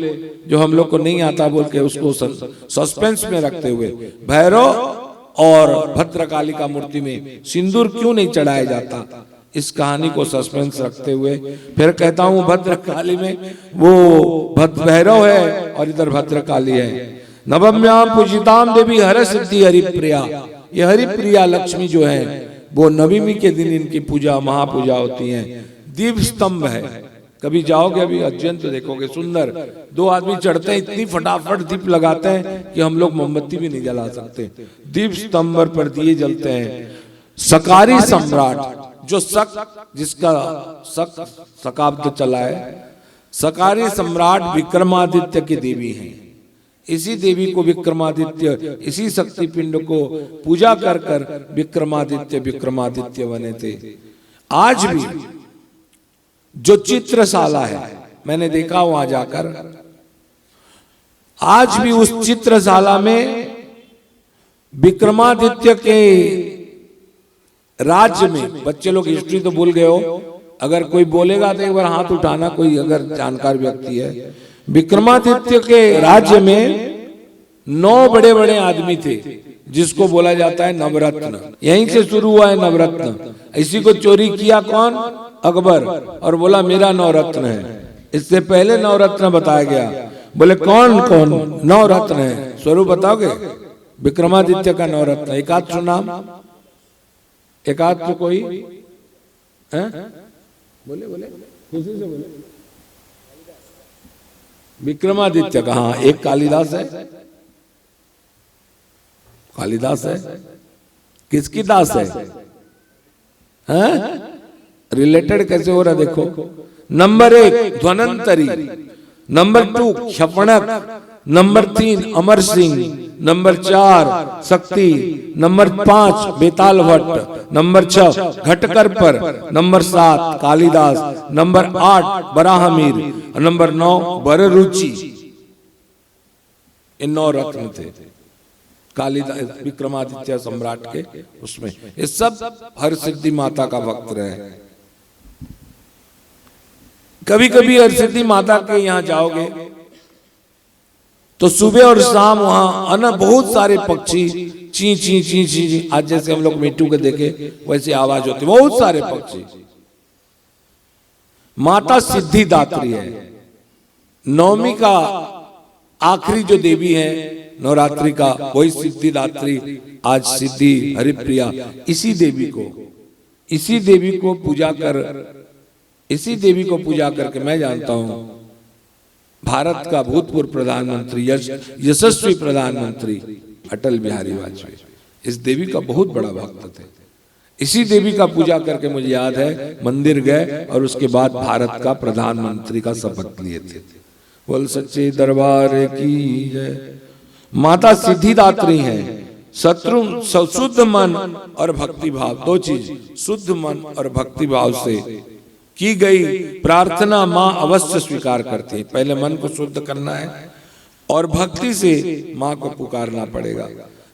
Speaker 1: जो हम लोग को नहीं आता, बोल के उसको सस्पेंस में रखते हुए भैरव और भद्रकाली का मूर्ति में सिंदूर क्यों नहीं चढ़ाया जाता, इस कहानी को सस्पेंस रखते हुए फिर कहता हूँ भद्रकाली में वो भैरव है और इधर भद्रकाली है। नवम्याम पूजिताम देवी हर सिद्धि हरिप्रिया, ये हरिप्रिया लक्ष्मी जो है वो नवमी के दिन इनकी पूजा महापूजा होती है। दीप स्तंभ है, कभी जाओगे अभी उज्जैन तो देखोगे सुंदर, दो आदमी चढ़ते हैं, इतनी फटाफट दीप लगाते हैं कि हम लोग मोमबत्ती भी नहीं जला सकते। दीप स्तंभ पर दिए जलते हैं। सकारी सम्राट जो जिसका शकाब्द चला है, सकारी सम्राट विक्रमादित्य की देवी है। इसी देवी को विक्रमादित्य, इसी शक्ति पिंड को पूजा कर कर विक्रमादित्य बने थे। आज भी जो चित्रशाला है, मैंने देखा वहां जाकर, आज भी उस चित्रशाला में विक्रमादित्य के राज्य में, बच्चे लोग हिस्ट्री तो भूल गए हो, अगर कोई बोलेगा तो एक बार हाथ उठाना, कोई अगर जानकार व्यक्ति है। विक्रमादित्य के राज्य में 9 बड़े बड़े आदमी थे जिसको बोला जाता है नवरत्न। यहीं से शुरू हुआ है नवरत्न। इसी को चोरी किया कौन? अकबर, और बोला मेरा नवरत्न है। इससे पहले नवरत्न बताया गया, बोले कौन कौन नवरत्न है, स्वरूप बताओगे? विक्रमादित्य का नवरत्न एकाध नाम, एकाध तो कोई है? बोले बोले खुशी से बोले। विक्रमादित्य का, हाँ, एक कालिदास है। कालिदास है, किसकी दास है? रिलेटेड कैसे हो रहा देखो। Number 1 ध्वनंतरी, number 2 Kshapanaka, number 3 Amar Singh, number 4 शक्ति, नंबर 5 बेताल भट्ट, नंबर 6 घटकर पर, नंबर 7 कालिदास, नंबर 8 बराहमीर, नंबर 9 बररुचि। इन 9 रत्न थे कालिदास विक्रमादित्य सम्राट के उसमें। ये सब हरसिद्धि माता का भक्त रहे। कभी कभी हरसिद्धि माता के यहाँ जाओगे तो सुबह और शाम वहां बहुत सारे पक्षी ची ची ची ची, आज जैसे हम लोग मिट्टू के देखे वैसे आवाज होती, बहुत सारे पक्षी। माता सिद्धिदात्री है। नवमी का आखिरी जो देवी है नवरात्रि का, वही सिद्धिदात्री, आज सिद्धि हरिप्रिया। इसी देवी को पूजा कर, इसी देवी को पूजा करके मैं जानता हूं भारत का भूतपूर्व प्रधानमंत्री, यशस्वी प्रधानमंत्री अटल बिहारी वाजपेयी इस देवी का बहुत बड़ा भक्त थे। इसी देवी का पूजा करके मुझे याद है मंदिर गए और उसके बाद भारत का प्रधानमंत्री का शपथ लिए थे। बोल सच्चे दरबार की जय, माता सिद्धिदात्री हैं। शत्रु शुद्ध मन और भक्ति भाव, दो चीज, शुद्ध मन और भक्ति भाव से की गई प्रार्थना माँ अवश्य स्वीकार करती है। पहले मन को शुद्ध करना है और भक्ति से माँ को पुकारना पड़ेगा।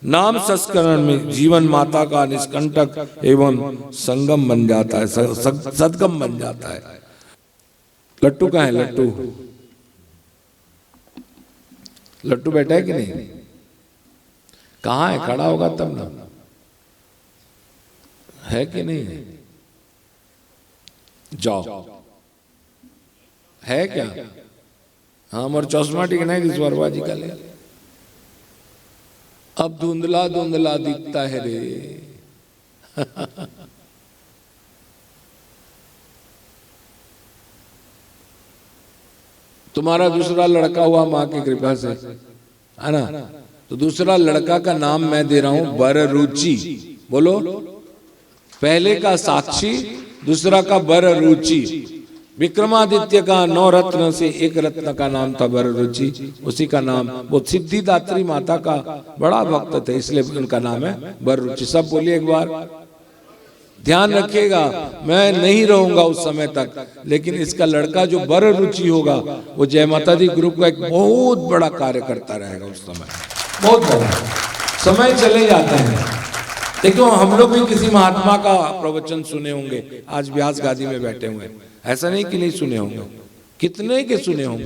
Speaker 1: नाम संस्करण में जीवन माता का निष्कंटक एवं संगम बन जाता है, सदगम बन जाता है। लट्टू कहाँ है? लट्टू, लट्टू बैठा है कि नहीं? कहाँ है? खड़ा होगा तब ना, है कि नहीं है? जाओ, है क्या? हाँ, मोर चश्मा ठीक नहीं दिस बरबाजी का ले। अब धुंधला धुंधला दिखता है रे। तुम्हारा दूसरा लड़का हुआ माँ की कृपा से, है ना? तो दूसरा लड़का का नाम मैं दे रहा हूं बररुचि। बोलो, पहले का साक्षी, दूसरा का बररुचि। विक्रमादित्य का 9 रत्न से एक रत्न का नाम था बररुचि, उसी का नाम, वो सिद्धिदात्री माता का बड़ा भक्त थे, इसलिए उनका नाम है बररुचि। सब बोलिए एक बार, ध्यान रखिएगा, मैं नहीं रहूंगा उस समय तक, लेकिन इसका लड़का जो बररुचि होगा वो जय माता दी ग्रुप का एक बहुत बड़ा कार्य करता रहेगा उस समय, बहुत बड़ा। समय चले जाते हैं। देखो, हम लोग भी किसी महात्मा का प्रवचन सुने होंगे, आज व्यास गादी में बैठे हुए, ऐसा नहीं कि नहीं सुने होंगे, कितने के सुने होंगे।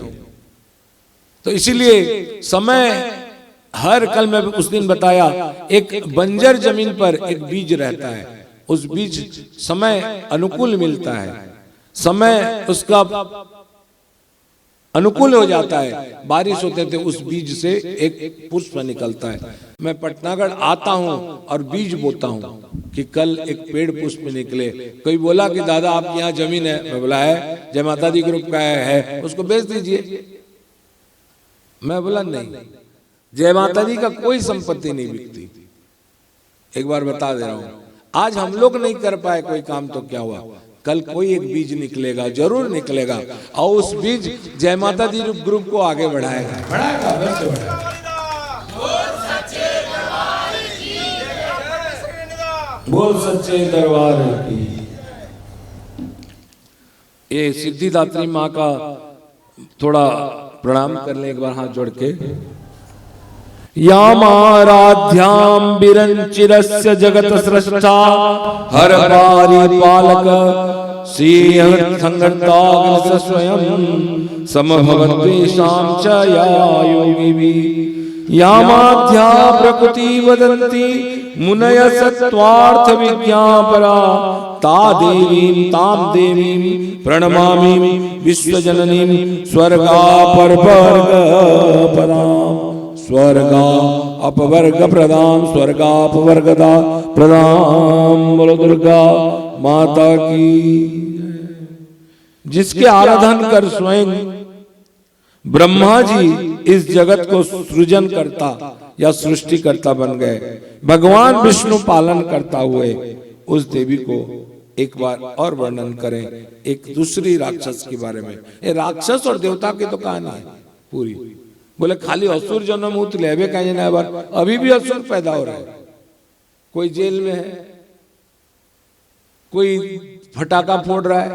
Speaker 1: तो इसीलिए समय, हर कल मैं उस दिन बताया, एक बंजर जमीन पर एक बीज रहता है, उस बीज समय अनुकूल मिलता है, समय उसका अनुकूल हो जाता है, बारिश होते थे उस बीज से एक पुष्प निकलता है। मैं पटनागढ़ आता हूँ और बीज बोता हूँ कि कल एक पेड़ पुष्प निकले। कोई बोला कि दादा आपके यहाँ जमीन है, मैं बोला है, जय माता दी ग्रुप का है, उसको बेच दीजिए। मैं बोला नहीं, जय माता दी का कोई संपत्ति नहीं बिकती। एक बार बता दे रहा हूँ, आज हम लोग नहीं कर पाए कोई काम तो क्या हुआ, कल कोई एक बीज निकलेगा, जरूर निकलेगा, और उस बीज जय माता दी ग्रुप को आगे बढ़ाएगा, बढ़ाएगा, वैसे बढ़ाएगा। बोल सच्चे दरबार की। ये सिद्धिदात्री माँ का थोड़ा प्रणाम कर ले एक बार हाथ जोड़ के। यामाराध्यां विरंचिरस्य जगत सृष्टा हर पारि पालक श्रीहं संगताग्न स्वयं समभवद्वेषां च या योगिभिः। यामाध्या प्रकृति वदन्ति मुनय सत्त्वार्थ विज्ञापरा तां देवीं प्रणमामि विश्वजननीं स्वर्गापवर्ग पदाम्। स्वर्गा अपवर्ग प्रदान, स्वर्गापवर्गदा प्रदान। बोलो दुर्गा माता की। जिसके आराधन कर स्वयं ब्रह्मा जी इस जगत को सृजन करता या सृष्टि करता बन गए, भगवान विष्णु पालन करता हुए उस देवी को एक बार और वर्णन करें एक दूसरी राक्षस के बारे में। ये राक्षस और देवता की तो कहानी है पूरी। बोले खाली असुर जन्म उत लेवे कहीं ना, बार अभी भी असुर पैदा हो रहा है। कोई जेल में है, कोई फटाका फोड़ रहा है,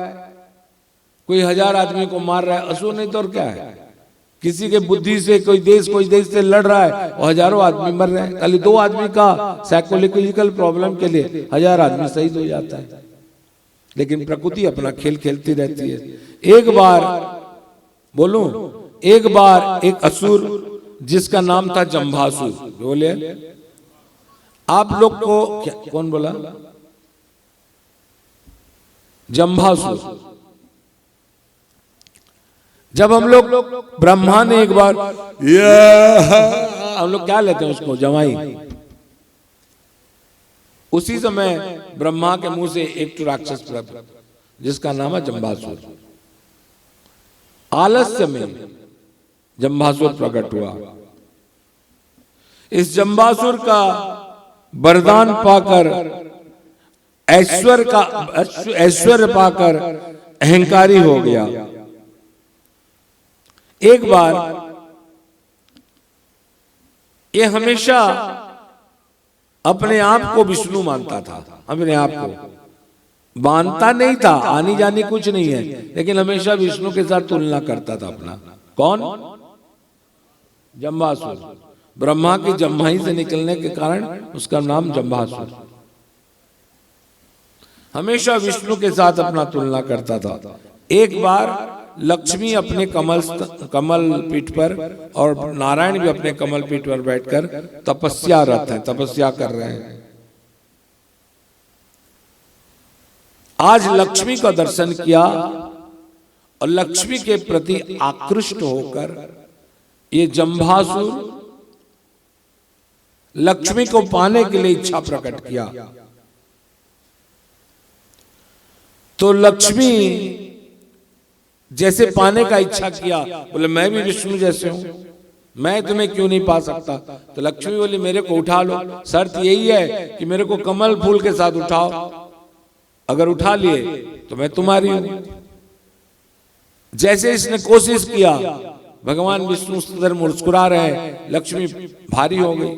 Speaker 1: कोई 1000 आदमी को मार रहा है, असुर नहीं तो और क्या है। किसी के बुद्धि से कोई देश से लड़ रहा है और हजारों आदमी मर रहे हैं। खाली 2 आदमी का साइकोलॉजिकल प्रॉब्लम के लिए 1000 आदमी शहीद हो जाता है। लेकिन प्रकृति अपना खेल खेलती रहती है। एक बार बोलूं, एक बार एक असुर जिसका नाम था जम्भासुर, बोले आप लोग को क्या, कौन बोला? जम्भासुर। जब हम लोग ब्रह्मा ने एक बार हम लोग क्या लेते हैं उसको, जमाई, उसी समय ब्रह्मा के मुंह से एक राक्षस प्रकट जिसका नाम है जम्भासुर। आलस्य में जम्भासुर प्रकट हुआ। इस जम्भासुर का वरदान पाकर, ऐश्वर्य पाकर अहंकारी हो गया। ये हमेशा अपने आप को विष्णु मानता था, अपने आप को मानता नहीं था, आनी जानी कुछ नहीं है, लेकिन हमेशा विष्णु के साथ तुलना करता था अपना। कौन? जम्बासुर। ब्रह्मा की जम्हाई से निकलने के कारण उसका नाम जम्बासुर। हमेशा विष्णु के साथ अपना तुलना करता था। एक बार लक्ष्मी अपने कमल पीठ पर और नारायण भी अपने कमल पीठ पर बैठकर तपस्यारत हैं, तपस्या कर रहे हैं। आज लक्ष्मी का दर्शन किया और लक्ष्मी के प्रति आकृष्ट होकर ये जम्बासुर लक्ष्मी को पाने के लिए इच्छा प्रकट किया। तो लक्ष्मी जैसे पाने का इच्छा किया, बोले मैं भी विष्णु जैसे हूं, मैं तुम्हें क्यों नहीं पा सकता? तो लक्ष्मी बोली मेरे को उठा लो, शर्त यही है कि मेरे को कमल फूल के साथ उठाओ, अगर उठा लिए तो मैं तुम्हारी हूं। जैसे इसने कोशिश किया, भगवान विष्णु उधर मुस्कुरा रहे हैं, लक्ष्मी भारी हो गई।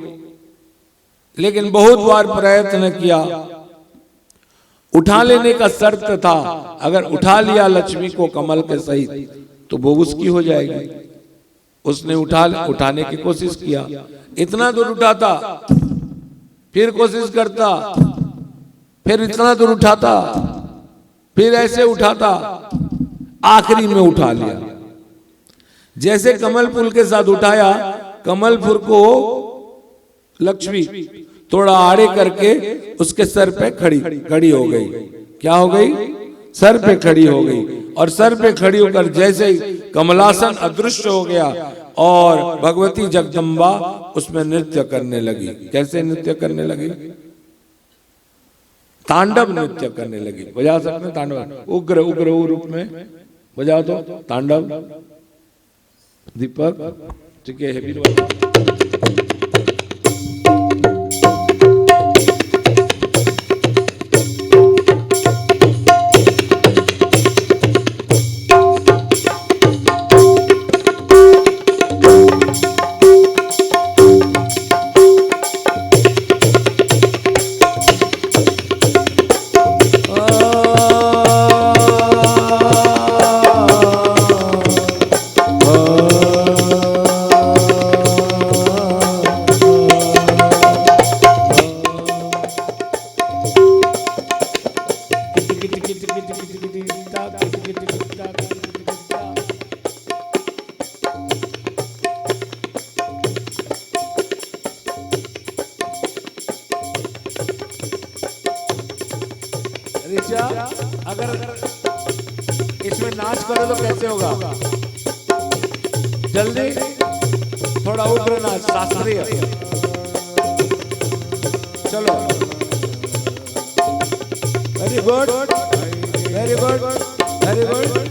Speaker 1: लेकिन बहुत बार प्रयत्न किया, उठा लेने का शर्त था, अगर उठा लिया लक्ष्मी को कमल के सहित तो वो उसकी हो जाएगी। उसने उठाने की कोशिश किया, इतना दूर उठाता, फिर कोशिश करता, फिर इतना दूर उठाता, फिर ऐसे उठाता, आखिरी में उठा लिया। जैसे कमल फूल के साथ उठाया, कमल फूल को लक्ष्मी थोड़ा आड़े करके उसके सर पे खड़ी हो गई। क्या हो गई? सर पे खड़ी हो गई। और सर पे खड़ी होकर जैसे ही कमलासन अदृश्य हो गया और भगवती जगदम्बा उसमें नृत्य करने लगी। कैसे नृत्य करने लगी? तांडव नृत्य करने लगी। बजा सकते हैं तांडव? उग्र उग्र रूप में बजाओ तो तांडव। दीपक ठीक है। अगर इसमें नाच करो तो कैसे होगा? जल्दी थोड़ा उग्र नाच, शास्त्रीय। चलो, very good, very good, very good.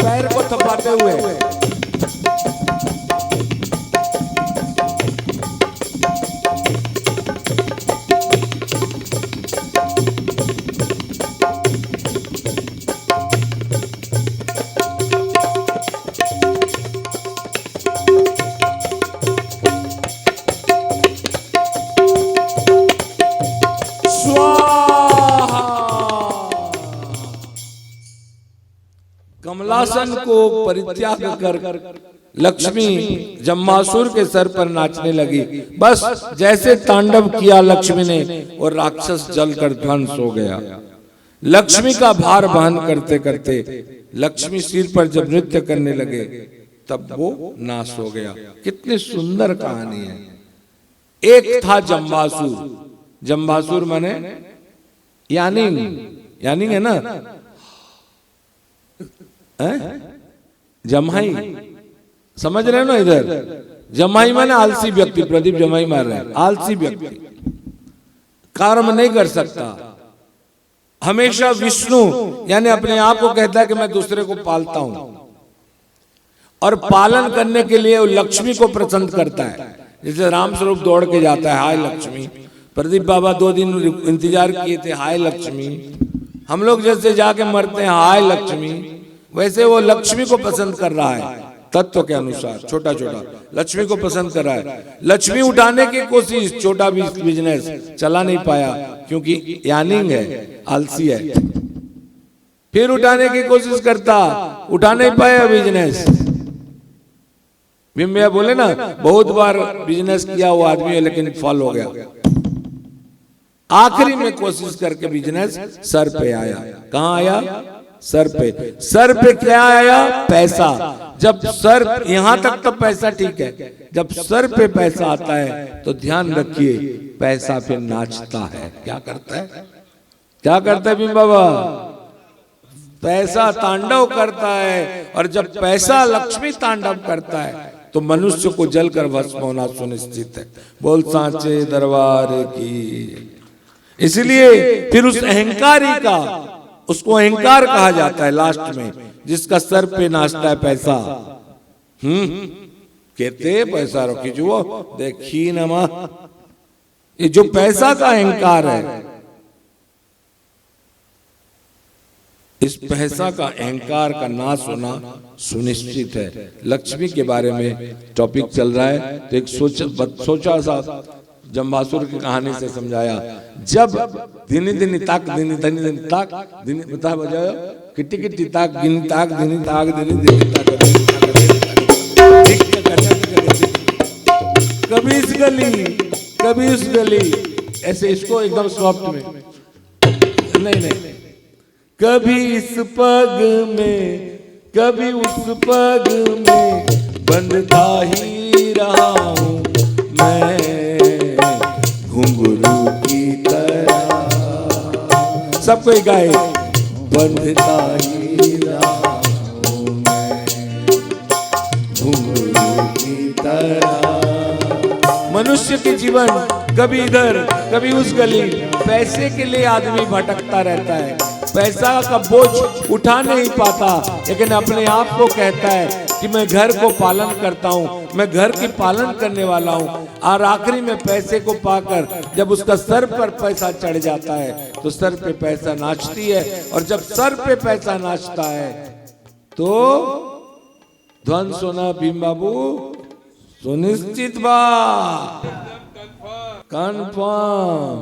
Speaker 1: पैर को थपाते हुए कमलासन को परित्याग कर लक्ष्मी जम्बासुर के सर पर नाचने लगी। बस जैसे तांडव किया लक्ष्मी ने, और राक्षस जलकर ध्वंस हो गया। लक्ष्मी का भार वहन करते करते लक्ष्मी सिर पर जब नृत्य करने लगे तब वो नाश हो गया। कितनी सुंदर कहानी है। एक था जम्बासुर। जम्बासुर माने यानी है ना, जमाई, समझ रहे हो ना? इधर जमाई माने आलसी व्यक्ति। प्रदीप जमाई मार रहे हैं। आलसी व्यक्ति, कर्म नहीं कर सकता हमेशा विष्णु यानी अपने आप को कहता है कि मैं दूसरे को पालता हूं, और पालन करने के लिए वो लक्ष्मी को पसंद करता है। जैसे राम स्वरूप दौड़ के जाता है, हाय लक्ष्मी। प्रदीप बाबा 2 दिन इंतजार किए थे, हाय लक्ष्मी। हम लोग जैसे जाके मरते हैं, हाय लक्ष्मी, वैसे वो लक्ष्मी को पसंद कर रहा है। तत्व के अनुसार छोटा छोटा लक्ष्मी को पसंद कर रहा है। लक्ष्मी उठाने की कोशिश, छोटा बिजनेस चला नहीं पाया क्योंकि यानिंग है, आलसी है। फिर उठाने की कोशिश करता, उठा नहीं पाया बिजनेस। भीम भैया बोले ना, बहुत बार बिजनेस किया वो आदमी है लेकिन फॉल हो गया। आखिरी में कोशिश करके बिजनेस सर पे आया। कहां आया? सर पे। सर पे क्या आया? पैसा। जब सर यहां तक तो पैसा ठीक है, जब सर पे पैसा आता है तो ध्यान रखिए, पैसा फिर नाचता है। क्या करता है? क्या करता है भीम बाबा? पैसा तांडव करता है, और जब पैसा लक्ष्मी तांडव करता है तो मनुष्य को जलकर भस्म होना सुनिश्चित है। बोल सांचे दरबार की। इसलिए फिर उस अहंकारी का, उसको अहंकार कहा जाता है लास्ट में, जिसका सर पे नाचता है पैसा। कहते पैसा रखी जो देखी नमा, ये जो पैसा का अहंकार है, इस पैसा का अहंकार का नाश होना सुनिश्चित है। लक्ष्मी के बारे में टॉपिक चल रहा है तो एक सोचा सा जम्बासुर की कहानी से समझाया। जब दिनी दिनी ताक दिनी दिनी दिनी ताक दिनी बता बजायो, किट्टी किट्टी ताक दिनी ताक दिनी ताक दिनी दिनी ताक, कभी इस गली कभी उस गली, ऐसे इसको एकदम सॉफ्ट में, नहीं, कभी इस पग में कभी उस पग में बंधता ही रहा हूं मैं घुंघरू की तरह। सब कोई गाए, बंधता ही रहा हूं मैं घुंघरू की तरह। मनुष्य के जीवन कभी इधर कभी उस गली, पैसे के लिए आदमी भटकता रहता है, पैसा का बोझ उठा नहीं पाता, लेकिन अपने आप को कहता है कि मैं घर को पालन करता हूं, मैं घर की पालन करने वाला हूं। और आखिरी में पैसे को पाकर जब उसका सर पर पैसा चढ़ जाता है तो सर पे पैसा नाचती है, और जब सर पे पैसा नाचता है तो ध्वंस होना भीम बाबू सुनिश्चित बा, कंफर्म।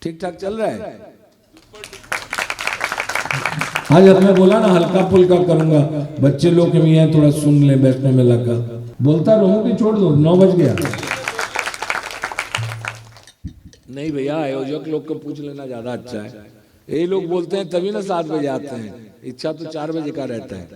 Speaker 1: ठीक ठाक चल रहा है। आज मैं बोला ना हल्का फुल्का करूंगा, बच्चे लोग के मियाँ थोड़ा सुन ले, बैठने में लगा बोलता रहूं कि छोड़ दो, 9 बज गया। नहीं भैया, आयोजक लोग को पूछ लेना ज्यादा अच्छा है। ये लोग बोलते हैं तभी ना 7 बजे आते हैं, इच्छा तो 4 बजे का रहता है।